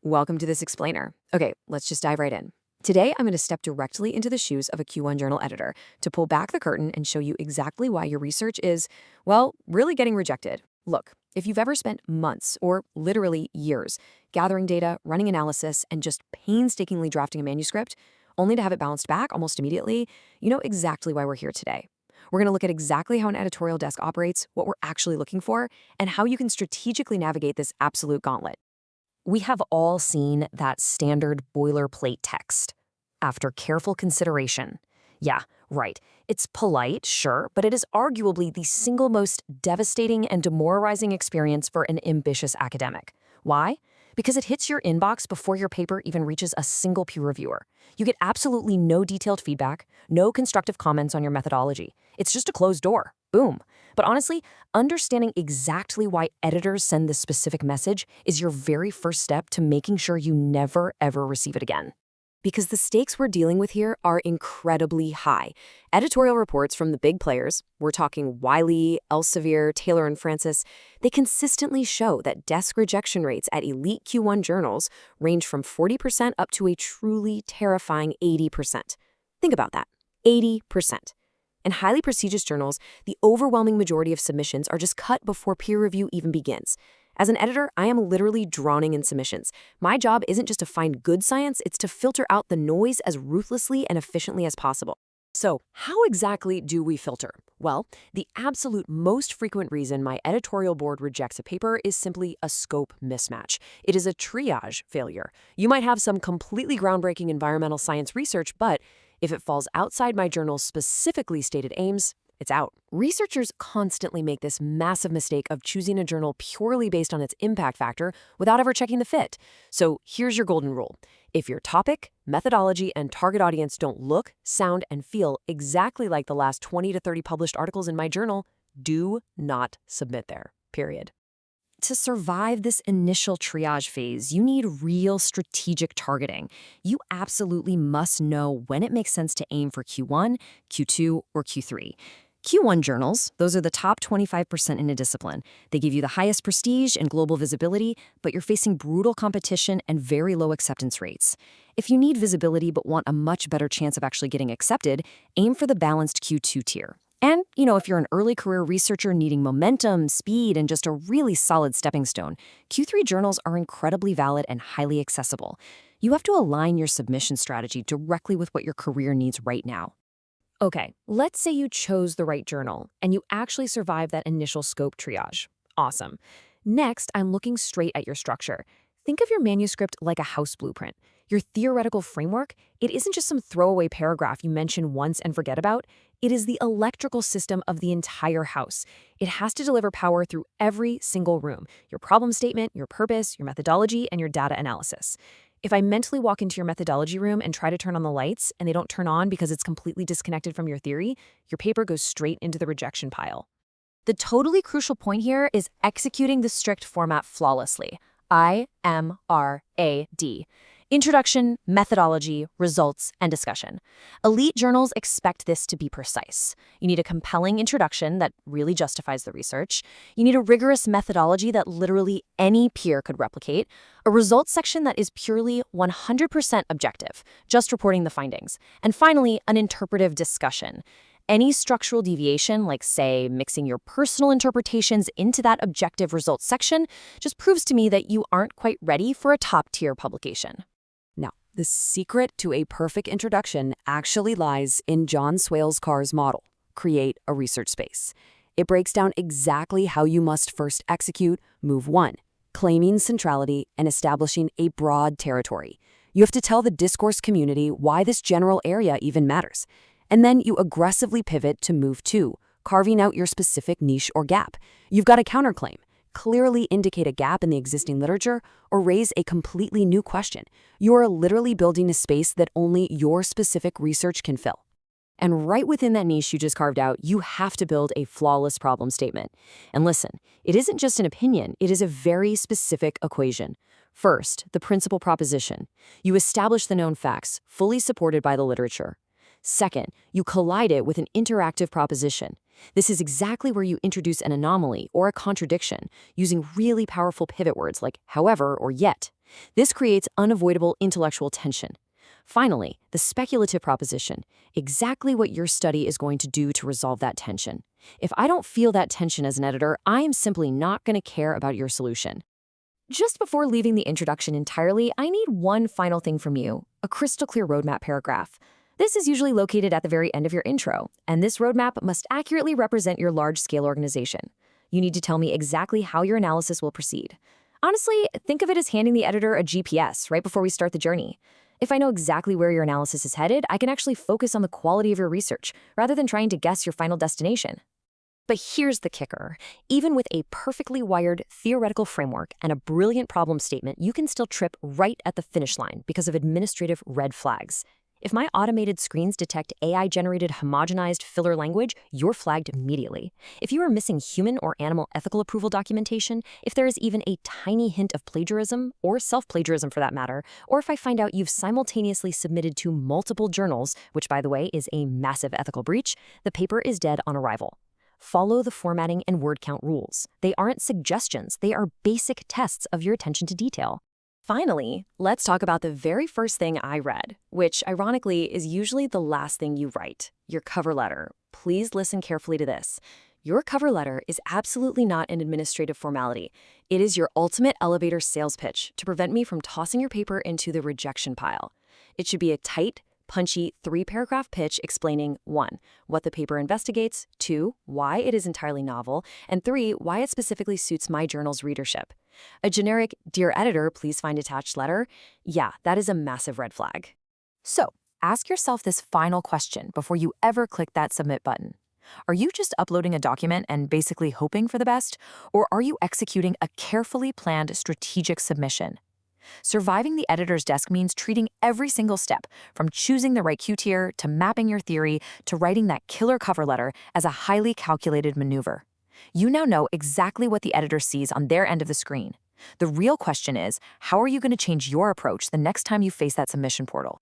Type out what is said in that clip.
Welcome to this explainer. Okay, let's just dive right in. Today, I'm going to step directly into the shoes of a Q1 journal editor to pull back the curtain and show you exactly why your research is, well, really getting rejected. Look, if you've ever spent months or literally years gathering data, running analysis, and just painstakingly drafting a manuscript, only to have it bounced back almost immediately, you know exactly why we're here today. We're going to look at exactly how an editorial desk operates, what we're actually looking for, and how you can strategically navigate this absolute gauntlet. We have all seen that standard boilerplate text. After careful consideration. Yeah, right. It's polite, sure, but it is arguably the single most devastating and demoralizing experience for an ambitious academic. Why? Because it hits your inbox before your paper even reaches a single peer reviewer. You get absolutely no detailed feedback, no constructive comments on your methodology. It's just a closed door. Boom. But honestly, understanding exactly why editors send this specific message is your very first step to making sure you never, ever receive it again. Because the stakes we're dealing with here are incredibly high. Editorial reports from the big players, we're talking Wiley, Elsevier, Taylor and Francis, they consistently show that desk rejection rates at elite Q1 journals range from 40% up to a truly terrifying 80%. Think about that, 80%. In highly prestigious journals, the overwhelming majority of submissions are just cut before peer review even begins. As an editor, I am literally drowning in submissions. My job isn't just to find good science, it's to filter out the noise as ruthlessly and efficiently as possible. So, how exactly do we filter? Well, the absolute most frequent reason my editorial board rejects a paper is simply a scope mismatch. It is a triage failure. You might have some completely groundbreaking environmental science research, but if it falls outside my journal's specifically stated aims, it's out. Researchers constantly make this massive mistake of choosing a journal purely based on its impact factor without ever checking the fit. So here's your golden rule. If your topic, methodology, and target audience don't look, sound, and feel exactly like the last 20 to 30 published articles in my journal, do not submit there, period. To survive this initial triage phase, you need real strategic targeting. You absolutely must know when it makes sense to aim for Q1, Q2, or Q3. Q1 journals, those are the top 25% in a discipline. They give you the highest prestige and global visibility, but you're facing brutal competition and very low acceptance rates. If you need visibility but want a much better chance of actually getting accepted, aim for the balanced Q2 tier. And, if you're an early career researcher needing momentum, speed, and just a really solid stepping stone, Q3 journals are incredibly valid and highly accessible. You have to align your submission strategy directly with what your career needs right now. Okay, let's say you chose the right journal and you actually survived that initial scope triage. Awesome. Next, I'm looking straight at your structure. Think of your manuscript like a house blueprint. Your theoretical framework, it isn't just some throwaway paragraph you mention once and forget about. It is the electrical system of the entire house. It has to deliver power through every single room, your problem statement, your purpose, your methodology, and your data analysis. If I mentally walk into your methodology room and try to turn on the lights and they don't turn on because it's completely disconnected from your theory, your paper goes straight into the rejection pile. The totally crucial point here is executing the strict format flawlessly. IMRAD. Introduction, methodology, results, and discussion. Elite journals expect this to be precise. You need a compelling introduction that really justifies the research. You need a rigorous methodology that literally any peer could replicate. A results section that is purely 100% objective, just reporting the findings. And finally, an interpretive discussion. Any structural deviation, like, say, mixing your personal interpretations into that objective results section, just proves to me that you aren't quite ready for a top-tier publication. Now, the secret to a perfect introduction actually lies in John Swales Carr's model, Create a Research Space. It breaks down exactly how you must first execute Move 1, claiming centrality and establishing a broad territory. You have to tell the discourse community why this general area even matters. And then you aggressively pivot to Move 2, carving out your specific niche or gap. You've got a counterclaim, clearly indicate a gap in the existing literature, or raise a completely new question. You are literally building a space that only your specific research can fill. And right within that niche you just carved out, you have to build a flawless problem statement. And listen, it isn't just an opinion, it is a very specific equation. First, the principal proposition. You establish the known facts, fully supported by the literature. Second, you collide it with an interactive proposition. This is exactly where you introduce an anomaly or a contradiction using really powerful pivot words like however or yet. This creates unavoidable intellectual tension. Finally, the speculative proposition, exactly what your study is going to do to resolve that tension. If I don't feel that tension as an editor, I am simply not going to care about your solution. Just before leaving the introduction entirely, I need one final thing from you, a crystal clear roadmap paragraph. This is usually located at the very end of your intro, and this roadmap must accurately represent your large-scale organization. You need to tell me exactly how your analysis will proceed. Honestly, think of it as handing the editor a GPS right before we start the journey. If I know exactly where your analysis is headed, I can actually focus on the quality of your research, rather than trying to guess your final destination. But here's the kicker. Even with a perfectly wired theoretical framework and a brilliant problem statement, you can still trip right at the finish line because of administrative red flags. If my automated screens detect AI-generated homogenized filler language, you're flagged immediately. If you are missing human or animal ethical approval documentation, if there is even a tiny hint of plagiarism, or self-plagiarism for that matter, or if I find out you've simultaneously submitted to multiple journals, which by the way is a massive ethical breach, the paper is dead on arrival. Follow the formatting and word count rules. They aren't suggestions, they are basic tests of your attention to detail. Finally, let's talk about the very first thing I read, which ironically is usually the last thing you write, your cover letter. Please listen carefully to this. Your cover letter is absolutely not an administrative formality. It is your ultimate elevator sales pitch to prevent me from tossing your paper into the rejection pile. It should be a tight, punchy 3-paragraph pitch explaining 1. What the paper investigates, 2. Why it is entirely novel, and 3. Why it specifically suits my journal's readership. A generic, "Dear editor, please find attached letter," yeah, that is a massive red flag. So, ask yourself this final question before you ever click that submit button. Are you just uploading a document and basically hoping for the best, or are you executing a carefully planned strategic submission? Surviving the editor's desk means treating every single step, from choosing the right Q tier to mapping your theory to writing that killer cover letter, as a highly calculated maneuver. You now know exactly what the editor sees on their end of the screen. The real question is, how are you going to change your approach the next time you face that submission portal?